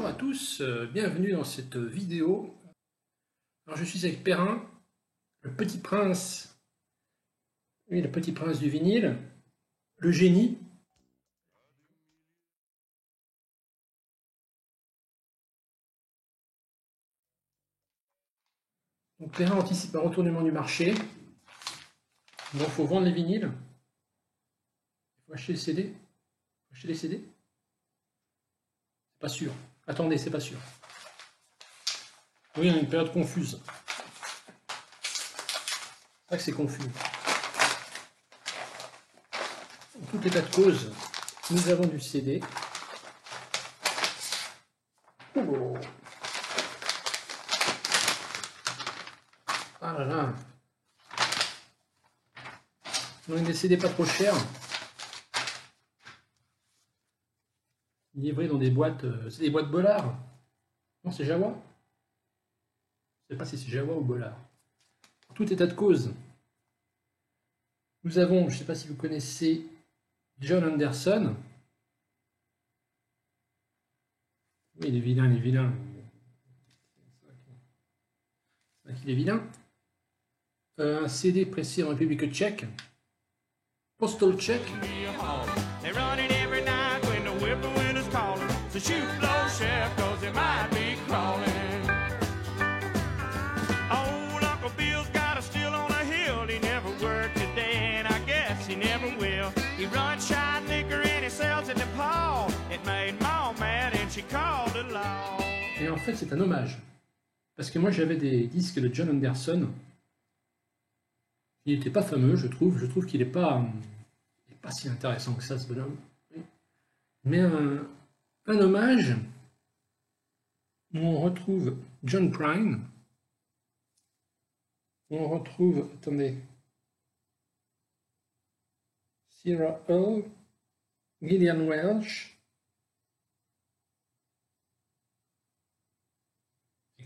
Bonjour à tous, bienvenue dans cette vidéo. Alors je suis avec Perrin, le petit prince, oui, le petit prince du vinyle, le génie. Donc Perrin anticipe un retournement du marché. Donc il faut vendre les vinyles. Il faut acheter les CD. Acheter les CD? C'est pas sûr. Attendez, c'est pas sûr. Oui, on a une période confuse. C'est vrai que c'est confus. En tout état de cause, nous avons du CD. Oh. Ah là là. On a des CD pas trop chers. Livrés dans des boîtes. C'est des boîtes Bollard. Non, c'est Jawa. Je ne sais pas si c'est Jawa ou Bollard. En tout état de cause, nous avons, je ne sais pas si vous connaissez John Anderson. Oui, il est vilain, il est vilain. C'est vrai qu'il est vilain. Un CD pressé en République tchèque. Postal Check. Et en fait, c'est un hommage. Parce que moi, j'avais des disques de John Anderson. Il n'était pas fameux, je trouve. Je trouve qu'il n'est pas si intéressant que ça, ce bonhomme. Mais un hommage où on retrouve John Prine. On retrouve, attendez, Sarah Earl, Gillian Welch.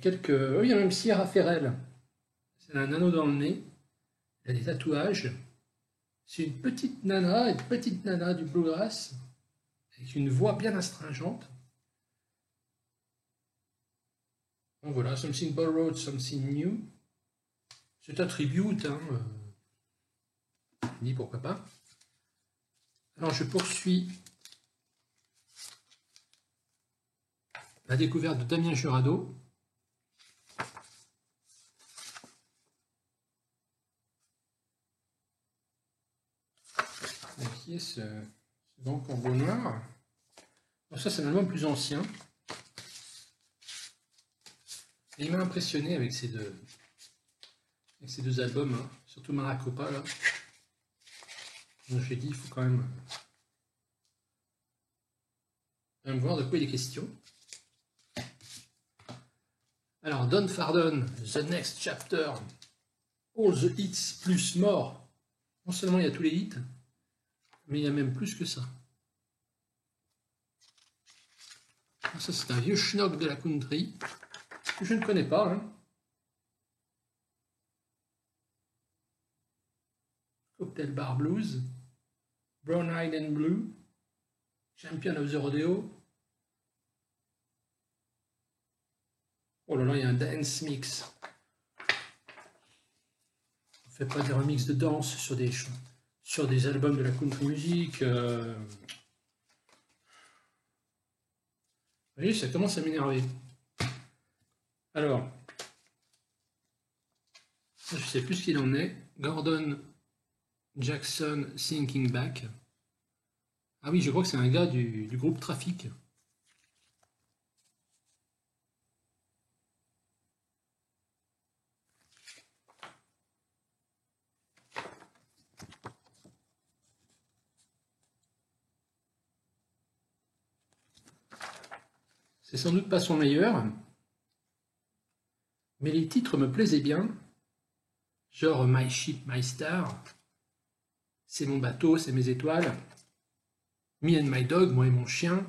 Quelques... Oui, il y a même Sierra Ferrell. C'est un anneau dans le nez. Elle a des tatouages. C'est une petite nana du bluegrass, avec une voix bien astringente. Donc voilà, Something Borrowed, Something New. C'est un tribute, hein. Je dis pourquoi pas. Alors je poursuis la découverte de Damien Jurado. Qui est ce grand corbeau noir. Alors ça, c'est un album plus ancien. Et il m'a impressionné avec ces deux albums, hein. Surtout Maracopa, là. Donc j'ai dit, il faut quand même voir de quoi il est question. Alors, Don Fardon, The Next Chapter, All the Hits plus More. Non seulement il y a tous les hits, mais il y a même plus que ça. Ça, c'est un vieux schnock de la country, que je ne connais pas, hein. Cocktail Bar Blues, Brown Eyed and Blue, Champion of the Rodeo. Oh là là, il y a un dance mix. On ne fait pas des remixes de danse sur des albums de la country music. Vous voyez, ça commence à m'énerver. Alors, je ne sais plus ce qu'il en est. Gordon Jackson, Thinking Back. Ah oui, je crois que c'est un gars du groupe Trafic. C'est sans doute pas son meilleur, mais les titres me plaisaient bien. Genre My Ship, My Star, c'est mon bateau, c'est mes étoiles. Me and My Dog, moi et mon chien.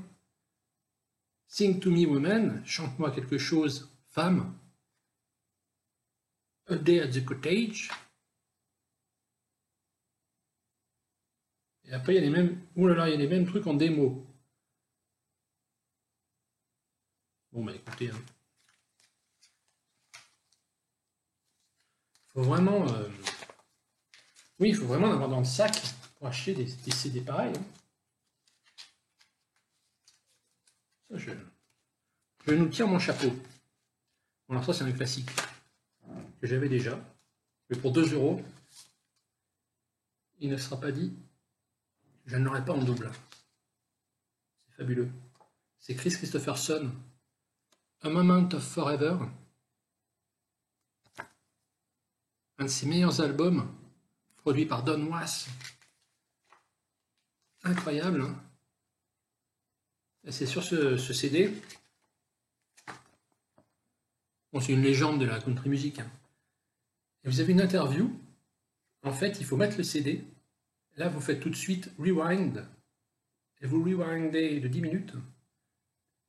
Sing to Me Woman, chante-moi quelque chose, femme. A Day at the Cottage. Et après, il y a les mêmes, il y a les mêmes trucs en démo. Bon, bah écoutez, hein. Faut vraiment... Oui, il faut vraiment en avoir dans le sac pour acheter des CD pareils. Hein. Ça, je nous tire mon chapeau. Bon, alors ça, c'est un classique que j'avais déjà. Mais pour 2 €, il ne sera pas dit je ne l'aurai pas en double. C'est fabuleux. C'est Chris Christopherson, A Moment of Forever. Un de ses meilleurs albums, produit par Don Was. Incroyable. Hein, et c'est sur ce CD. Bon, c'est une légende de la country music. Hein. Et vous avez une interview. En fait, il faut mettre le CD. Là, vous faites tout de suite rewind. Et vous rewindez de 10 minutes.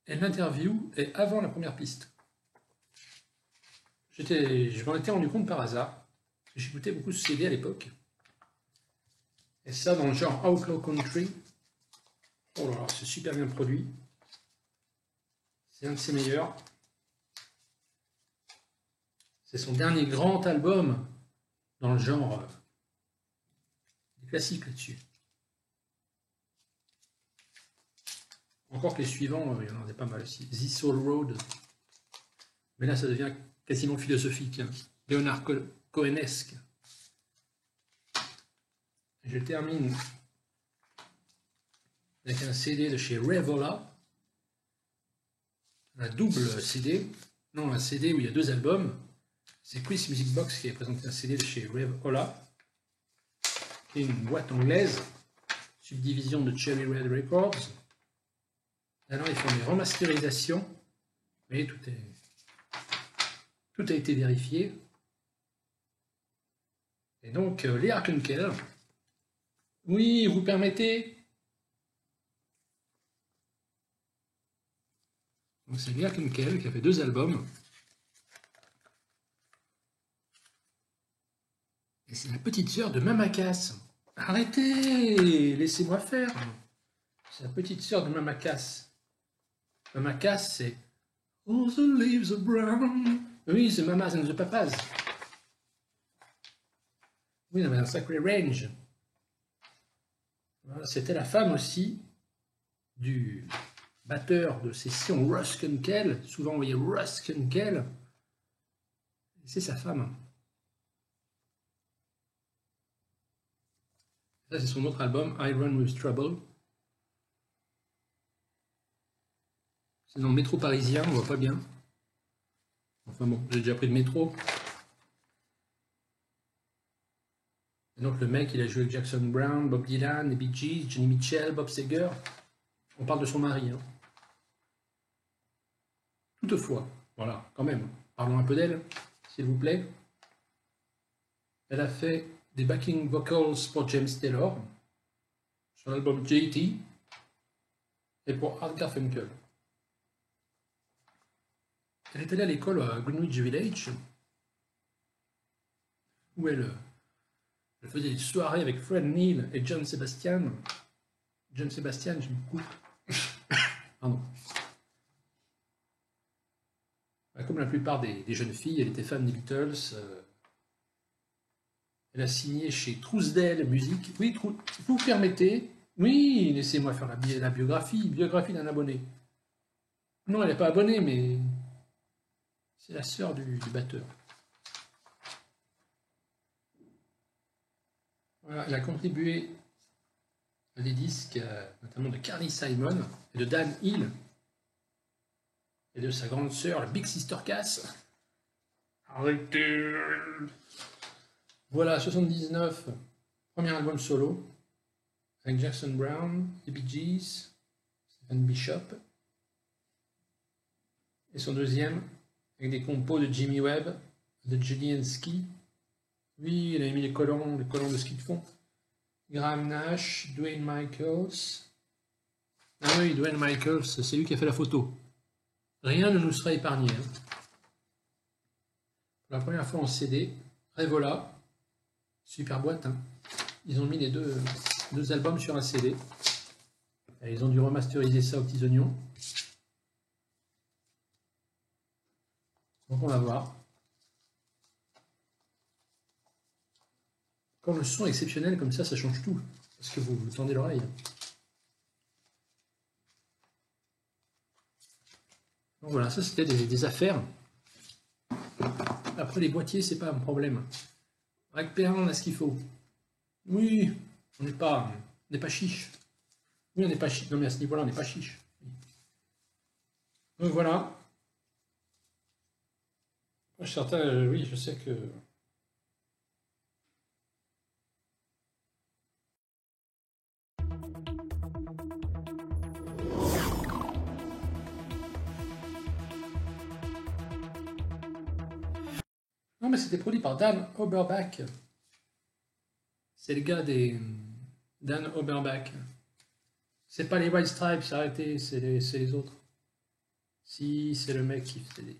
Et l'interview est avant la première piste. Je m'en étais rendu compte par hasard. J'écoutais beaucoup ce CD à l'époque. Et ça, dans le genre Outlaw Country. Oh là là, c'est super bien produit. C'est un de ses meilleurs. C'est son dernier grand album dans le genre des classiques là-dessus. Encore que les suivants, il y en a pas mal aussi. The Soul Road. Mais là, ça devient quasiment philosophique. Hein. Leonard Cohenesque. Je termine avec un CD de chez Revola. Un double CD. Non, un CD où il y a 2 albums. C'est Chris Music Box qui a présenté un CD de chez Revola. Qui est une boîte anglaise. Subdivision de Cherry Red Records. Alors ils font des remasterisations. Vous voyez, tout a été vérifié. Et donc, Léa Kunkel. Oui, vous permettez. Donc c'est Léa Kunkel qui a fait 2 albums. Et c'est la petite sœur de Mama Cass. Arrêtez, laissez-moi faire. C'est la petite sœur de Mama Cass. Mama Cass, c'est All the leaves are brown. Oui, c'est Mamas and the Papas. Oui, il avait un sacré range. Voilà, c'était la femme aussi du batteur de session Russ Kunkel. Souvent, on voyait Russ Kunkel. C'est sa femme. Ça, c'est son autre album, I Run With Trouble. C'est dans le métro parisien, on voit pas bien. Enfin bon, j'ai déjà pris le métro. Et donc le mec, il a joué avec Jackson Browne, Bob Dylan, les Bee Gees, Johnny Mitchell, Bob Seger. On parle de son mari. Hein. Toutefois, voilà, quand même, parlons un peu d'elle, s'il vous plaît. Elle a fait des backing vocals pour James Taylor, sur l'album JT, et pour Art Garfunkel. Elle est allée à l'école à Greenwich Village, où elle faisait des soirées avec Fred Neil et John Sebastian. John Sebastian, je me coupe. Pardon. Comme la plupart des jeunes filles, elle était fan des Beatles. Elle a signé chez Trousdale Music. Oui, vous permettez. Oui, laissez-moi faire la biographie. Biographie d'un abonné. Non, elle n'est pas abonnée, mais c'est la sœur du batteur. Voilà, elle a contribué à des disques, notamment de Carly Simon et de Dan Hill, et de sa grande sœur, la Big Sister Cass. Arrêtez. Voilà, 79, premier album solo, avec Jackson Browne, les Bee Gees, Stephen Bishop. Et son deuxième, avec des compos de Jimmy Webb, de Julian Ski. Oui, il avait mis les colons de ski de fond. Graham Nash, Dwayne Michaels. Ah oui, Dwayne Michaels, c'est lui qui a fait la photo. Rien ne nous sera épargné. Hein. Pour la première fois en CD, Revola, super boîte. Hein. Ils ont mis les deux albums sur un CD. Et ils ont dû remasteriser ça aux petits oignons. Donc on va voir. Quand le son est exceptionnel comme ça change tout. Parce que vous tendez l'oreille. Donc voilà, ça c'était des affaires. Après les boîtiers, c'est pas un problème. Avec P1, on a ce qu'il faut. Oui, on n'est pas chiche. Oui, on n'est pas chiche. Non mais à ce niveau-là, on n'est pas chiche. Donc voilà. Certains, oui, je sais que... Non mais c'était produit par Dan Oberbach. C'est le gars des... Dan Oberbach. C'est pas les White Stripes, arrêtez, c'est les autres. Si, c'est le mec qui fait des...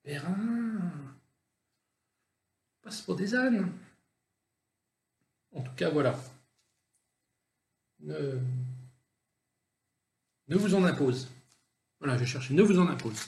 Perrin. Passe pour des ânes. En tout cas, voilà. Ne vous en impose. Voilà, je cherchais. Ne vous en impose.